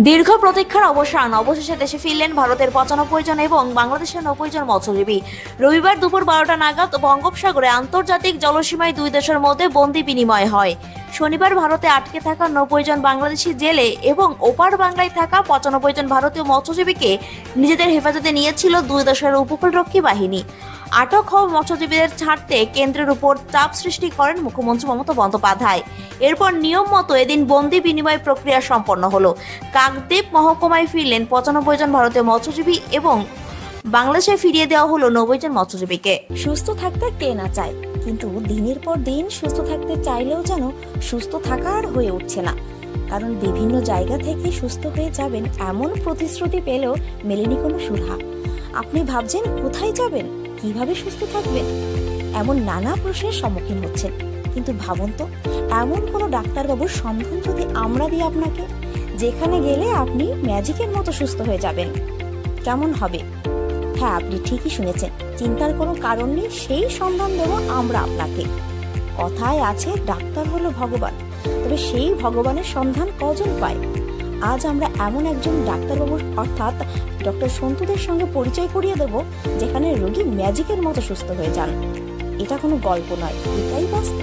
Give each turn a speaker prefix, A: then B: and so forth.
A: দীর্ঘ প্রতীক্ষার অবসান, অবশেষে দেশে ফিরলেন ভারতের 95 জন এবং বাংলাদেশের 90 জন মৎস্যজীবী। রবিবার দুপুর 12টা নাগাদ বঙ্গোপসাগরে আন্তর্জাতিক জলসীমায় দুই দেশের মধ্যে বন্দি বিনিময় হয়। শনিবার ভারতে আটকে থাকা 90 জন বাংলাদেশি জেলে এবং ওপার বাংলায় থাকা 95 জন ভারতীয় মৎস্যজীবীকে নিজেদের হেফাজতে নিয়েছিল দুই দেশের উপকূলরক্ষী বাহিনী। আটক হওয়া মৎস্যজীবীদের ছাড়তে কেন্দ্রের উপর চাপ সৃষ্টি করেন মুখ্যমন্ত্রী মমতা বন্দ্যোপাধ্যায়। এরপর নিয়ম মতো এদিন বন্দি বিনিময় প্রক্রিয়া সম্পন্ন হলো। কাকদ্বীপ মহকুমায় ফিরলেন 95 জন ভারতীয় মৎস্যজীবী এবং বাংলাদেশে ফিরিয়ে দেওয়া হলো 90 জন মৎস্যজীবীকে।
B: সুস্থ থাকতে কে না চায়, কিন্তু দিনের পর দিন সুস্থ থাকতে চাইলেও যেন সুস্থ থাকা আর হয়ে উঠছে না। কারণ বিভিন্ন জায়গা থেকে সুস্থ হয়ে যাবেন এমন প্রতিশ্রুতি পেলেও মেলেনি কোনো সুধা। আপনি ভাবছেন কোথায় যাবেন, কিভাবে সুস্থ থাকবেন, এমন নানা প্রশ্নের সম্মুখীন হচ্ছেন। কিন্তু ভাবুন তো, এমন কোনো ডাক্তারবাবুর সন্ধান যদি আমরা দিই আপনাকে, যেখানে গেলে আপনি ম্যাজিকের মতো সুস্থ হয়ে যাবেন, কেমন হবে? হ্যাঁ, আপনি ঠিকই শুনেছেন, চিন্তার কোনো কারণ নেই, সেই সন্ধান দেব আমরা আপনাকে। কথায় আছে ডাক্তার হলো ভগবান, তবে সেই ভগবানের সন্ধান কজন পায়? আজ আমরা এমন একজন ডাক্তারবাবুর অর্থাৎ ডক্টর সন্তুদের সঙ্গে পরিচয় করিয়ে দেব, যেখানে রোগী ম্যাজিকের মতো সুস্থ হয়ে যান। এটা কোনো গল্প নয়, এটাই বাস্তব।